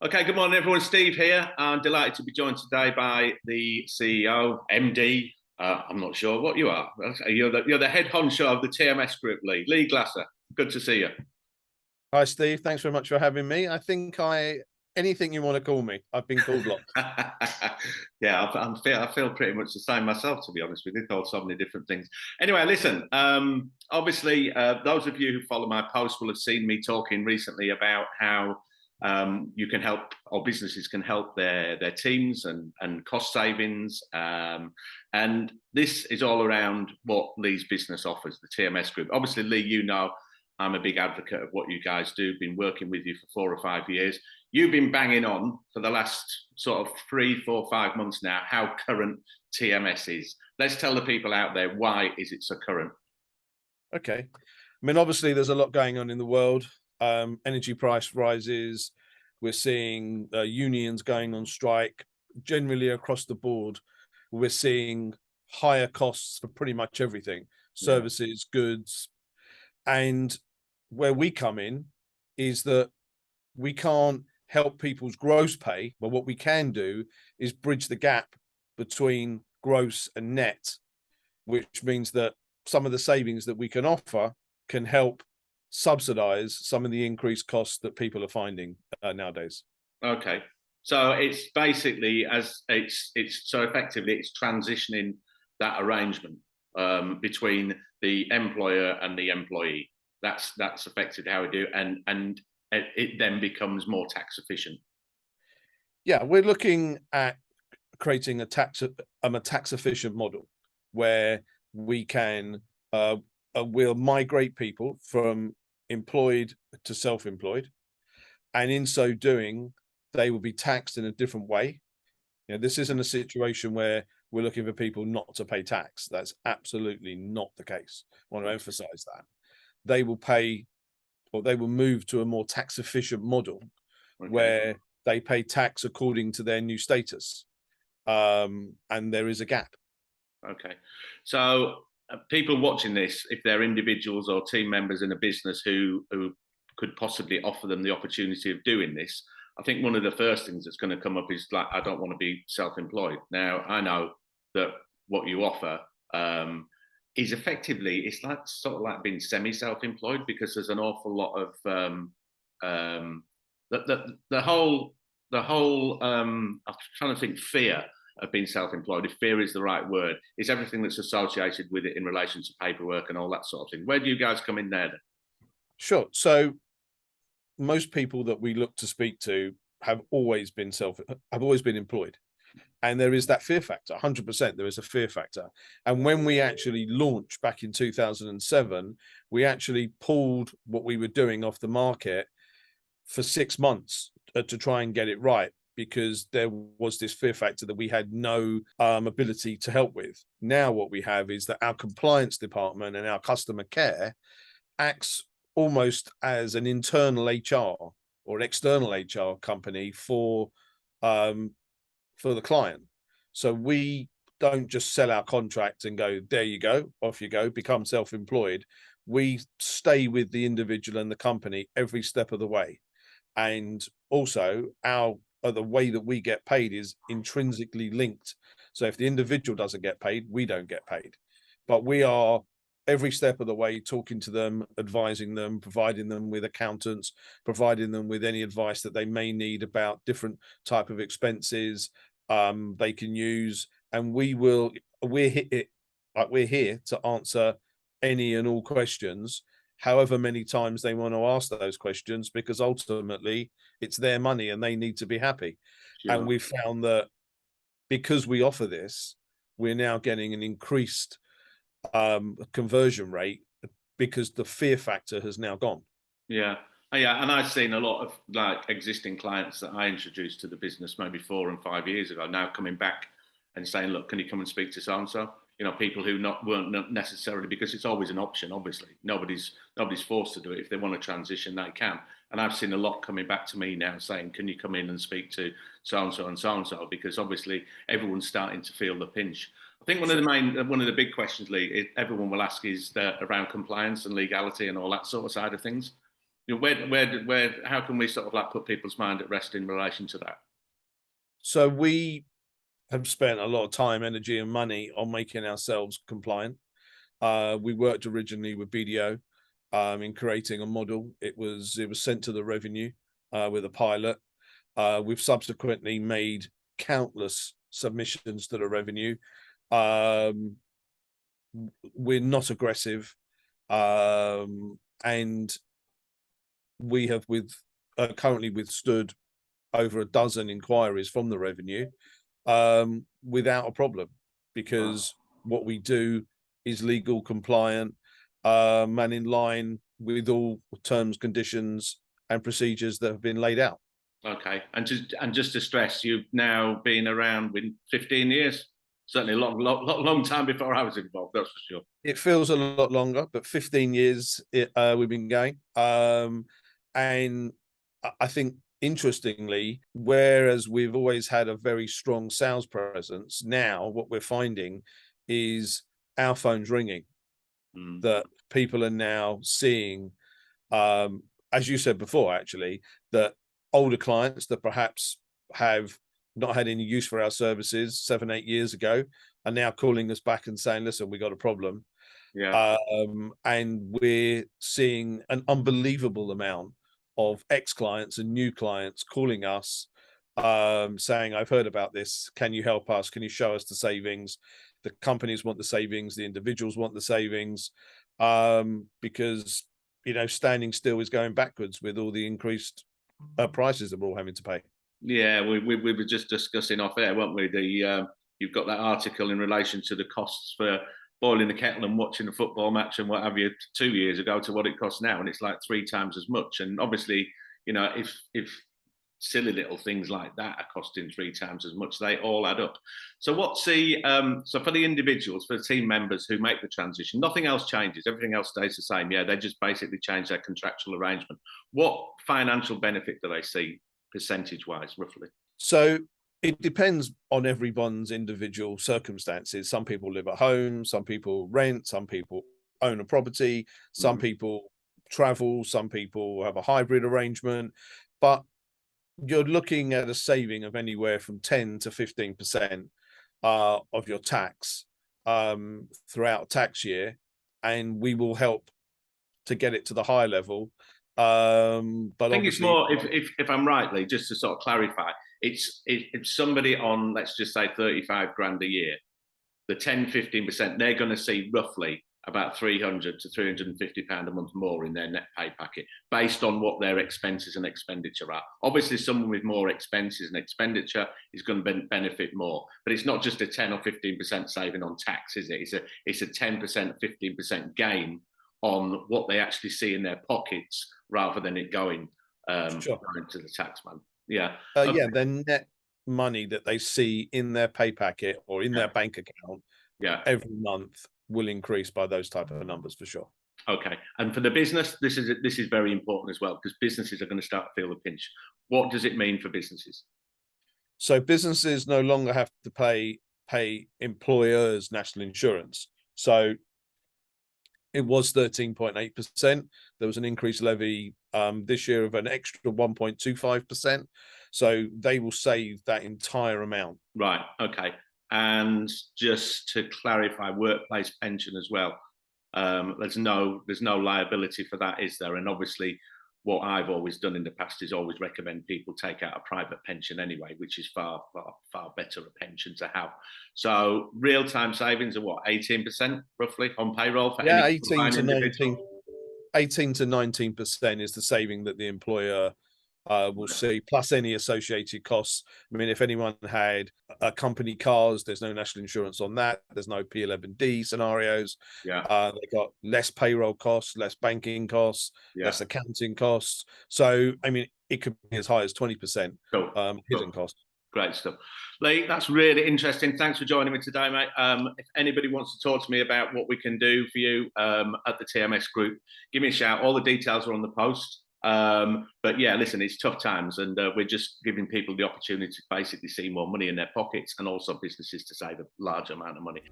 Okay, good morning, everyone. Steve here. I'm delighted to be joined today by the CEO, MD. I'm not sure what you are. You're the head honcho of the TMS group, Lee Glasser. Good to see you. Hi, Steve. Thanks very much for having me. Anything you want to call me, I've been called lots. Yeah, I feel pretty much the same myself, to be honest with you. Called so many different things. Anyway, listen, obviously, those of you who follow my post will have seen me talking recently about how you can help, or businesses can help their teams and cost savings. And this is all around what Lee's business offers, the TMS group. Obviously, Lee, you know, I'm a big advocate of what you guys do. Been working with you for 4 or 5 years. You've been banging on for the last sort of 3, 4, 5 months now how current TMS is. Let's tell the people out there, why is it so current? Okay. I mean, obviously, there's a lot going on in the world. Energy price rises. We're seeing unions going on strike. Generally across the board, we're seeing higher costs for pretty much everything, services, goods. And where we come in is that we can't help people's gross pay, but what we can do is bridge the gap between gross and net, which means that some of the savings that we can offer can help subsidize some of the increased costs that people are finding nowadays. Okay, so it's basically so effectively it's transitioning that arrangement between the employer and the employee. That's effectively how we do, and it then becomes more tax efficient. Yeah, we're looking at creating a tax efficient model where we can we'll migrate people from employed to self-employed, and in so doing, they will be taxed in a different way. You know, this isn't a situation where we're looking for people not to pay tax. That's absolutely not the case. I want to emphasize that. They will pay, or they will move to a more tax efficient model where they pay tax according to their new status. And there is a gap. Okay. So people watching this, if they're individuals or team members in a business who could possibly offer them the opportunity of doing this, I think one of the first things that's going to come up is like, I don't want to be self-employed. Now, I know that what you offer is effectively, it's like sort of like being semi-self-employed, because there's an awful lot of the whole I'm trying to think, fear of being self-employed, if fear is the right word, is everything that's associated with it in relation to paperwork and all that sort of thing. Where do you guys come in there then? Sure. So most people that we look to speak to have always been employed. And there is that fear factor, 100%. There is a fear factor. And when we actually launched back in 2007, we actually pulled what we were doing off the market for 6 months to try and get it right, because there was this fear factor that we had no ability to help with. Now what we have is that our compliance department and our customer care acts almost as an internal HR or an external HR company for the client. So we don't just sell our contract and go, there you go, off you go, become self-employed. We stay with the individual and the company every step of the way. And also the way that we get paid is intrinsically linked. So if the individual doesn't get paid, we don't get paid. But we are every step of the way talking to them, advising them, providing them with accountants, providing them with any advice that they may need about different type of expenses they can use. And we're here to answer any and all questions, however many times they want to ask those questions, because ultimately it's their money and they need to be happy. Sure. And we found that because we offer this, we're now getting an increased conversion rate because the fear factor has now gone. Yeah. And I've seen a lot of like existing clients that I introduced to the business maybe 4 and 5 years ago now coming back and saying, look, can you come and speak to so-and-so? You know, people who weren't necessarily, because it's always an option, obviously. Nobody's forced to do it. If they want to transition, they can. And I've seen a lot coming back to me now saying, can you come in and speak to so-and-so and so-and-so? Because obviously everyone's starting to feel the pinch. I think one of the big questions, Lee, everyone will ask is around compliance and legality and all that sort of side of things. You know, how can we sort of like put people's mind at rest in relation to that? So we have spent a lot of time, energy, and money on making ourselves compliant. We worked originally with BDO in creating a model. It was sent to the revenue with a pilot. We've subsequently made countless submissions to the revenue. We're not aggressive, and we have currently withstood over a dozen inquiries from the revenue without a problem, because what we do is legal, compliant, and in line with all terms, conditions, and procedures that have been laid out. Okay, and just to stress, you've now been around with 15 years. Certainly a long time before I was involved. That's for sure. It feels a lot longer, but 15 years we've been going, and I think, interestingly, whereas we've always had a very strong sales presence, now what we're finding is our phone's ringing. That people are now seeing, as you said before, actually, that older clients that perhaps have not had any use for our services 7-8 years ago are now calling us back and saying, listen, we got a problem. Yeah. And we're seeing an unbelievable amount of ex-clients and new clients calling us, saying, I've heard about this. Can you help us? Can you show us the savings? The companies want the savings. The individuals want the savings, because, standing still is going backwards with all the increased prices that we're all having to pay. Yeah, we were just discussing off air, weren't we? You've got that article in relation to the costs for boiling the kettle and watching a football match and what have you 2 years ago to what it costs now, and it's like 3 times as much. And obviously, if silly little things like that are costing 3 times as much, they all add up. So what's so for the individuals, for the team members who make the transition, nothing else changes, everything else stays the same. Yeah, they just basically change their contractual arrangement. What financial benefit do they see percentage wise, roughly? So it depends on everyone's individual circumstances. Some people live at home, some people rent, some people own a property, some people travel, some people have a hybrid arrangement. But you're looking at a saving of anywhere from 10 to 15% of your tax throughout a tax year, and we will help to get it to the high level. But I think it's more, if I'm right, Lee, just to sort of clarify, it's if somebody on, let's just say 35 grand a year, the 10-15%, they're going to see roughly about 300 to 350 pound a month more in their net pay packet, based on what their expenses and expenditure are. Obviously, someone with more expenses and expenditure is going to benefit more, but it's not just a 10 or 15% saving on tax, is it? It's a 10%, 15% gain on what they actually see in their pockets, rather than it going to the tax man. Yeah. Yeah, the net money that they see in their pay packet or in their bank account every month will increase by those type of numbers, for sure. Okay. And for the business, this is very important as well, because businesses are going to start to feel the pinch. What does it mean for businesses? So businesses no longer have to pay employers national insurance. So it was 13.8%. There was an increased levy this year of an extra 1.25%. So they will save that entire amount. Right. Okay. And just to clarify, workplace pension as well. There's no liability for that, is there? And obviously, what I've always done in the past is always recommend people take out a private pension anyway, which is far better a pension to have. So real-time savings are what, 18% roughly on payroll for any 18 to 19% is the saving that the employer will see, plus any associated costs. I mean, if anyone had a company cars, there's no national insurance on that. There's no P11D scenarios. They got less payroll costs, less banking costs, less accounting costs. So, I mean, it could be as high as 20% hidden costs. Great stuff. Lee, that's really interesting. Thanks for joining me today, mate. If anybody wants to talk to me about what we can do for you at the TMS group, give me a shout. All the details are on the post. But yeah, listen, it's tough times, and we're just giving people the opportunity to basically see more money in their pockets, and also businesses to save a large amount of money.